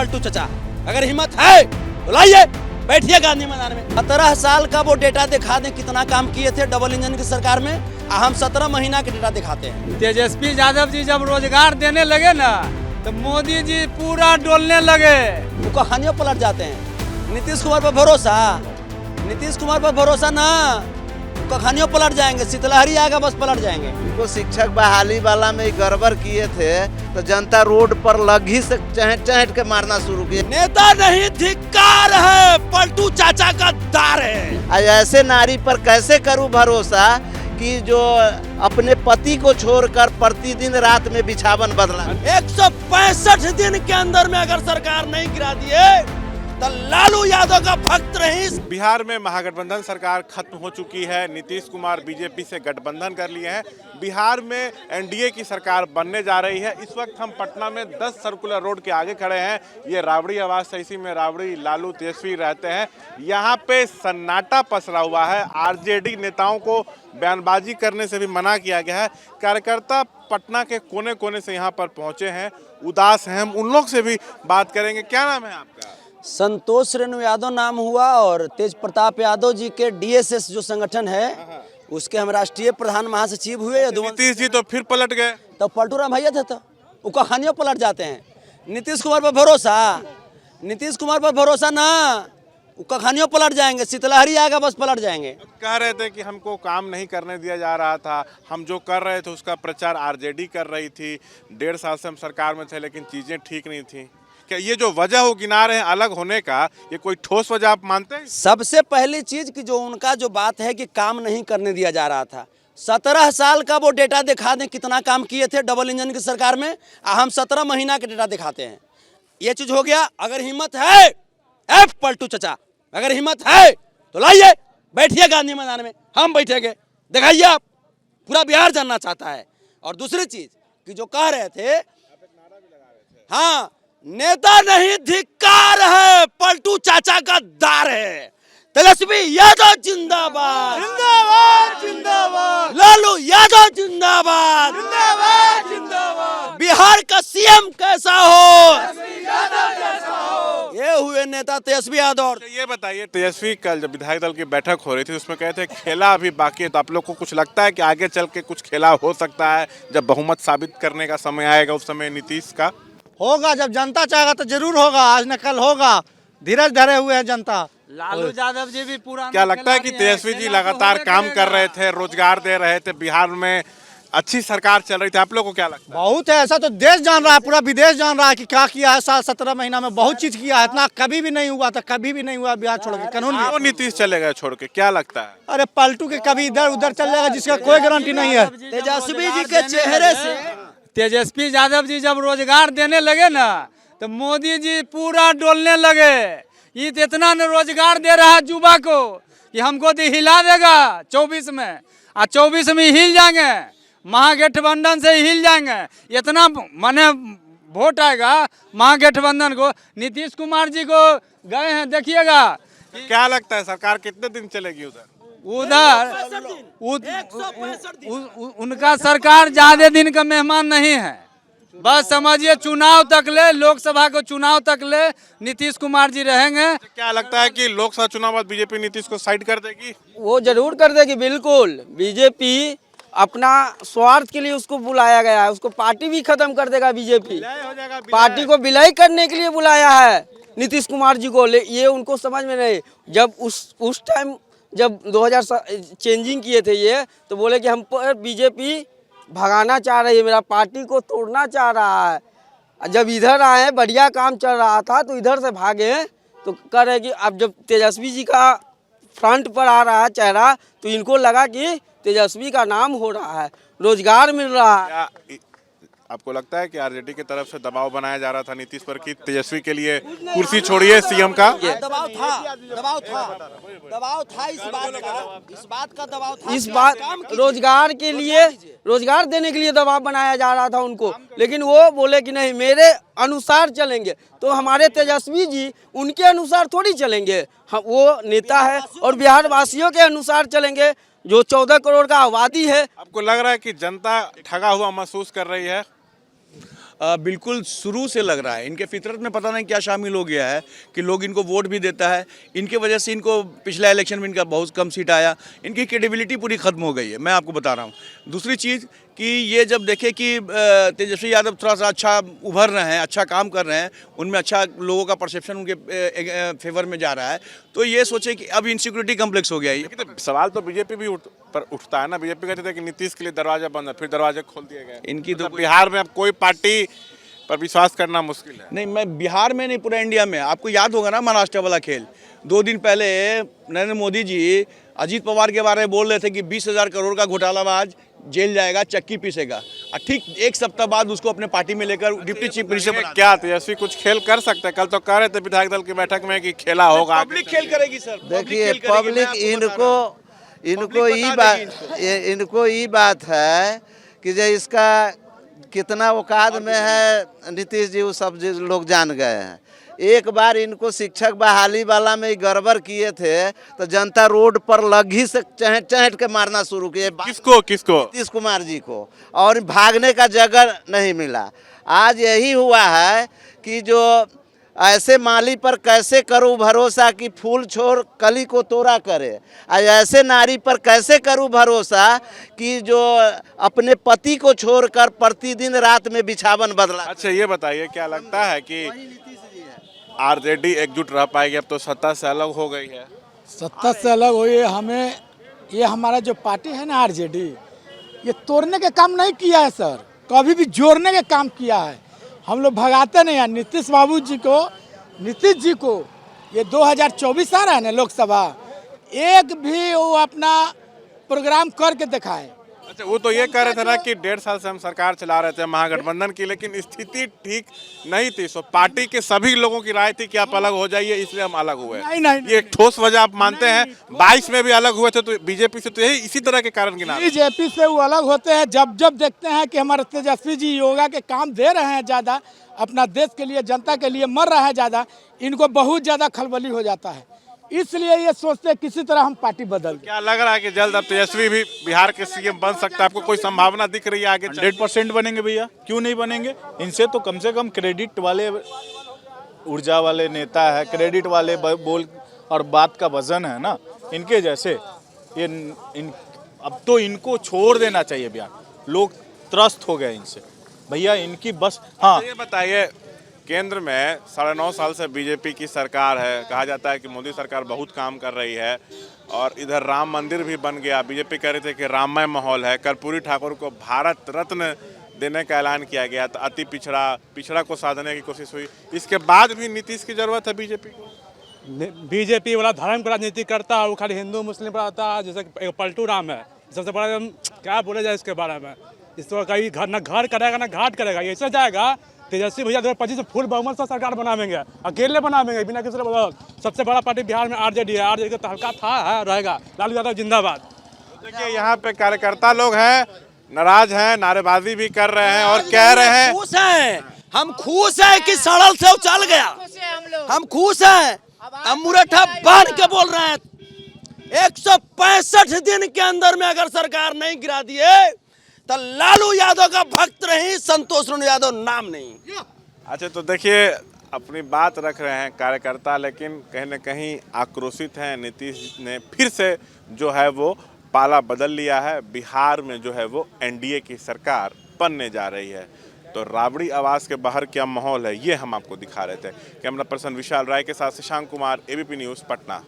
पलटू चचा, अगर हिम्मत है तो लाइए, बैठिए गांधी मैदान में। 17 साल का वो डेटा दिखा दें कितना काम किए थे डबल इंजन की सरकार में। हम 17 महीना के डेटा दिखाते हैं। तेजस्वी यादव जी जब रोजगार देने लगे ना तो मोदी जी पूरा डोलने लगे। वो कहानियों पलट जाते हैं। नीतीश कुमार पर भरोसा, नीतीश कुमार पर भरोसा ना, कहानियों पलट जाएंगे। शीतलहरी आएगा बस पलट जाएंगे। वो शिक्षक बहाली वाला में गड़बड़ किए थे तो जनता रोड पर लगी से चहट चहट के मारना शुरू किए। नेता नहीं धिक्कार है, पलटू चाचा का दार है। आज ऐसे नारी पर कैसे करूं भरोसा कि जो अपने पति को छोड़कर प्रतिदिन रात में बिछावन बदला। 165 दिन के अंदर में अगर सरकार नहीं गिरा दिए तो लालू यादव का भक्त रही। बिहार में महागठबंधन सरकार खत्म हो चुकी है। नीतीश कुमार बीजेपी से गठबंधन कर लिए हैं। बिहार में एनडीए की सरकार बनने जा रही है। इस वक्त हम पटना में 10 सर्कुलर रोड के आगे खड़े हैं। ये राबड़ी आवास है, इसी में राबड़ी लालू तेजस्वी रहते हैं। यहाँ पे सन्नाटा पसरा हुआ है। आरजेडी नेताओं को बयानबाजी करने से भी मना किया गया है। कार्यकर्ता पटना के कोने कोने से यहाँ पर पहुँचे हैं, उदास हैं। हम उन लोग से भी बात करेंगे। क्या नाम है आपका? संतोष रेणु यादव नाम हुआ और तेज प्रताप यादव जी के डीएसएस जो संगठन है उसके हम राष्ट्रीय प्रधान महासचिव हुए। नीतीश जी तो फिर पलट गए। तो पलटू राम भैया थे तो वो कहानियों पलट जाते हैं। नीतीश कुमार पर भरोसा, नीतीश कुमार पर भरोसा ना, वो कहानियों पलट जाएंगे। शीतलहरी आएगा बस पलट जाएंगे। कह रहे थे कि हमको काम नहीं करने दिया जा रहा था, हम जो कर रहे थे उसका प्रचार आरजेडी कर रही थी। 1.5 साल से हम सरकार में थे लेकिन चीजें ठीक नहीं थी। क्या ये जो वजह हो गिना रहे हैं अलग होने का, ये कोई ठोस वजह आप मानते हैं? सबसे पहली चीज कि जो उनका जो बात है कि काम नहीं करने दिया जा रहा था। 17 साल का वो डेटा दिखा दें कितना काम किए थे डबल इंजन की सरकार में। हम 17 महीना के डेटा दिखाते हैं। ये चीज हो गया। अगर हिम्मत है पलटू चचा, अगर हिम्मत है तो लाइए, बैठिए गांधी मैदान में, हम बैठेंगे। दिखाइए, आप पूरा बिहार जानना चाहता है। और दूसरी चीज कि जो कह रहे थे, हाँ, नेता नहीं धिक्कार है, पलटू चाचा का दार है। तेजस्वी यादव जिंदाबाद, जिंदाबाद जिंदाबाद, लालू यादव जिंदाबाद, जिंदाबाद जिंदाबाद। बिहार का सीएम कैसा हो, ये हुए नेता तेजस्वी यादव। ये बताइए, तेजस्वी कल जब विधायक दल की बैठक हो रही थी उसमें कहे थे खेला अभी बाकी है, तो आप लोग को कुछ लगता है कि आगे चल के कुछ खेला हो सकता है जब बहुमत साबित करने का समय आएगा? उस समय नीतीश का होगा, जब जनता चाहेगा तो जरूर होगा। आज न कल होगा। धीरज धरे हुए है जनता। लालू यादव जी भी पूरा। क्या लगता है कि तेजस्वी जी लगातार काम कर रहे थे, रोजगार दे रहे थे, बिहार में अच्छी सरकार चल रही थी? आप लोग को क्या लगता है? बहुत है, ऐसा तो देश जान रहा है, पूरा विदेश जान रहा है कि क्या किया है। 17 महीना में बहुत चीज किया है। इतना कभी भी नहीं हुआ था, कभी भी नहीं हुआ बिहार छोड़ के। कानून वो नीतीश चले गए छोड़ के, क्या लगता है? अरे पलटू के कभी इधर उधर चल जाएगा जिसका कोई गारंटी नहीं है। तेजस्वी जी के चेहरे से, तेजस्वी यादव जी जब रोजगार देने लगे ना तो मोदी जी पूरा डोलने लगे। ये इतना न रोजगार दे रहा है युवा को कि हमको तो हिला देगा 24 में, और 24 में हिल जाएंगे, महागठबंधन से हिल जाएंगे। इतना माने वोट आएगा महागठबंधन को। नीतीश कुमार जी को गए हैं, देखिएगा। क्या लगता है सरकार कितने दिन चलेगी उधर? उनका सरकार ज्यादा दिन का मेहमान नहीं है। बस समझिए चुनाव तक ले, लोकसभा को चुनाव तक ले नीतीश कुमार जी रहेंगे। क्या लगता है कि लोकसभा चुनाव बाद बीजेपी नीतीश को साइड कर देगी? वो जरूर कर देगी, बिल्कुल। बीजेपी अपना स्वार्थ के लिए उसको बुलाया गया है। उसको पार्टी भी खत्म कर देगा बीजेपी। पार्टी को विलय करने के लिए बुलाया है नीतीश कुमार जी को। ये उनको समझ में नहीं। जब उस टाइम जब 2000 चेंजिंग किए थे ये, तो बोले कि हम पर बीजेपी भगाना चाह रही है, मेरा पार्टी को तोड़ना चाह रहा है। जब इधर आए, बढ़िया काम चल रहा था तो इधर से भागे। तो कह रहे कि अब जब तेजस्वी जी का फ्रंट पर आ रहा है चेहरा, तो इनको लगा कि तेजस्वी का नाम हो रहा है, रोजगार मिल रहा है। आपको लगता है कि आरजेडी की तरफ से दबाव बनाया जा रहा था नीतीश पर कि तेजस्वी के लिए कुर्सी छोड़िए सीएम का? दबाव था, दबाव था, दबाव था इस बात का दबाव था। इस बात रोजगार के लिए, रोजगार देने के लिए दबाव बनाया जा रहा था उनको। लेकिन वो बोले कि नहीं, मेरे अनुसार चलेंगे। तो हमारे तेजस्वी जी उनके अनुसार थोड़ी चलेंगे। वो नेता है और बिहार वासियों के अनुसार चलेंगे, जो 14 करोड़ का आबादी है। आपको लग रहा है कि जनता ठगा हुआ महसूस कर रही है? बिल्कुल शुरू से लग रहा है। इनके फितरत में पता नहीं क्या शामिल हो गया है कि लोग इनको वोट भी देता है। इनके वजह से इनको पिछला इलेक्शन में इनका बहुत कम सीट आया, इनकी क्रेडिबिलिटी पूरी खत्म हो गई है, मैं आपको बता रहा हूँ। दूसरी चीज़ कि ये जब देखे कि तेजस्वी यादव थोड़ा सा अच्छा उभर रहे हैं, अच्छा काम कर रहे हैं, उनमें अच्छा लोगों का परसेप्शन उनके फेवर में जा रहा है, तो ये सोचे कि अब इनसिक्योरिटी कम्प्लेक्स हो गया है। लेकिन तो सवाल तो बीजेपी भी उठता है ना। बीजेपी कहते थे कि नीतीश के लिए दरवाजा बंद है, फिर दरवाजे खोल दिए गए। इनकी तो मतलब बिहार में अब कोई पार्टी पर विश्वास करना मुश्किल है। नहीं, मैं बिहार में नहीं, पूरे इंडिया में। आपको याद होगा ना महाराष्ट्र वाला खेल, 2 दिन पहले नरेंद्र मोदी जी अजीत पवार के बारे में बोल रहे थे कि 20,000 करोड़ का घोटालाबाज जेल जाएगा, चक्की पीसेगा, और ठीक 1 सप्ताह बाद उसको अपने पार्टी में लेकर डिप्टी चीफ मिनिस्टर बना। क्या तेजस्वी कुछ खेल कर सकते हैं? कल तो कह रहे थे विधायक दल की बैठक में कि खेला होगा। पब्लिक खेल करेगी सर। देखिए पब्लिक इनको ये बात है कि जो इसका कितना औकात में है नीतीश जी, वो सब लोग जान गए हैं। एक बार इनको शिक्षक बहाली वाला में गड़बड़ किए थे तो जनता रोड पर लगी से चहट चहट के मारना शुरू किए। किसको? नीतीश कुमार जी को, और भागने का जगह नहीं मिला। आज यही हुआ है कि जो ऐसे माली पर कैसे करूं भरोसा कि फूल छोड़ कली को तोड़ा करे, ऐसे नारी पर कैसे करूं भरोसा कि जो अपने पति को छोड़कर प्रतिदिन रात में बिछावन बदला। अच्छा ये बताइए, क्या लगता है कि आरजेडी एकजुट रह पाएगी? अब तो सत्ता से अलग हो गई है। सत्ता से अलग हुई हमें, ये हमारा जो पार्टी है ना आरजेडी, ये तोड़ने के काम नहीं किया है सर, कभी भी जोड़ने के काम किया है। हम लोग भगाते नहीं हैं। नीतीश जी को ये 2024 आ रहा है ना लोकसभा, एक भी वो अपना प्रोग्राम करके दिखाए। अच्छा, वो तो ये कह रहे थे ना कि 1.5 साल से हम सरकार चला रहे थे महागठबंधन की, लेकिन स्थिति ठीक नहीं थी। सो पार्टी के सभी लोगों की राय थी कि आप अलग हो जाइए, इसलिए हम अलग हुए। नहीं, ये एक ठोस वजह आप मानते हैं? 22 में भी अलग हुए थे तो बीजेपी से, तो यही इसी तरह के कारण गिना। बीजेपी से वो अलग होते हैं जब देखते हैं कि हमारे तेजस्वी जी योगा के काम दे रहे हैं ज़्यादा, अपना देश के लिए जनता के लिए मर रहा है ज़्यादा, इनको बहुत ज़्यादा खलबली हो जाता है। इसलिए ये सोचते हैं किसी तरह हम पार्टी बदल। क्या लग रहा है कि जल्द अब तेजस्वी भी बिहार के सीएम बन सकता है? आपको कोई संभावना दिख रही है आगे? 100% बनेंगे भैया, क्यों नहीं बनेंगे? इनसे तो कम से कम क्रेडिट वाले, ऊर्जा वाले नेता है, क्रेडिट वाले बोल और बात का वजन है ना इनके जैसे। अब तो इनको छोड़ देना चाहिए बिहार, लोग त्रस्त हो गए इनसे भैया, इनकी बस। हाँ ये बताइए, केंद्र में 9.5 साल से बीजेपी की सरकार है, कहा जाता है कि मोदी सरकार बहुत काम कर रही है, और इधर राम मंदिर भी बन गया। बीजेपी कह रही थी कि राममय माहौल है। कर्पूरी ठाकुर को भारत रत्न देने का ऐलान किया गया, तो अति पिछड़ा को साधने की कोशिश हुई। इसके बाद भी नीतीश की जरूरत है बीजेपी को। बीजेपी वाला धर्म की राजनीति करता है, वो खाली हिंदू मुस्लिम पर आता है। जैसे पलटू राम है, सबसे बड़ा, क्या बोले जाए इसके बारे में। इसको कहीं घर करेगा ना घाट करेगा, ऐसे जाएगा। तेजस्वी भैया 2025 में फुल बहुमत से सरकार बनावेंगे, अकेले बनावेंगे, बिना किसी बदल। सबसे बड़ा पार्टी बिहार में आरजेडी है, आरजेडी का हल्का था है, रहेगा। लालू यादव जिंदाबाद। देखिए यहाँ पे कार्यकर्ता लोग हैं, नाराज हैं, नारेबाजी भी कर रहे हैं और कह रहे हैं हम खुश हैं कि सड़ल से चल गया। हम खुश हैं। हम मुरठा बांध के बोल रहे हैं, 165 दिन के अंदर में अगर सरकार नहीं गिरा दिए तो लालू यादव का भक्त रही, संतोष यादव नाम नहीं। अच्छा, तो देखिए अपनी बात रख रहे हैं कार्यकर्ता, लेकिन कहीं न कहीं आक्रोशित हैं। नीतीश ने फिर से जो है वो पाला बदल लिया है। बिहार में जो है वो एनडीए की सरकार बनने जा रही है। तो राबड़ी आवास के बाहर क्या माहौल है, ये हम आपको दिखा रहे थे। कैमरा पर्सन विशाल राय के साथ शशांक कुमार, एबीपी न्यूज़, पटना।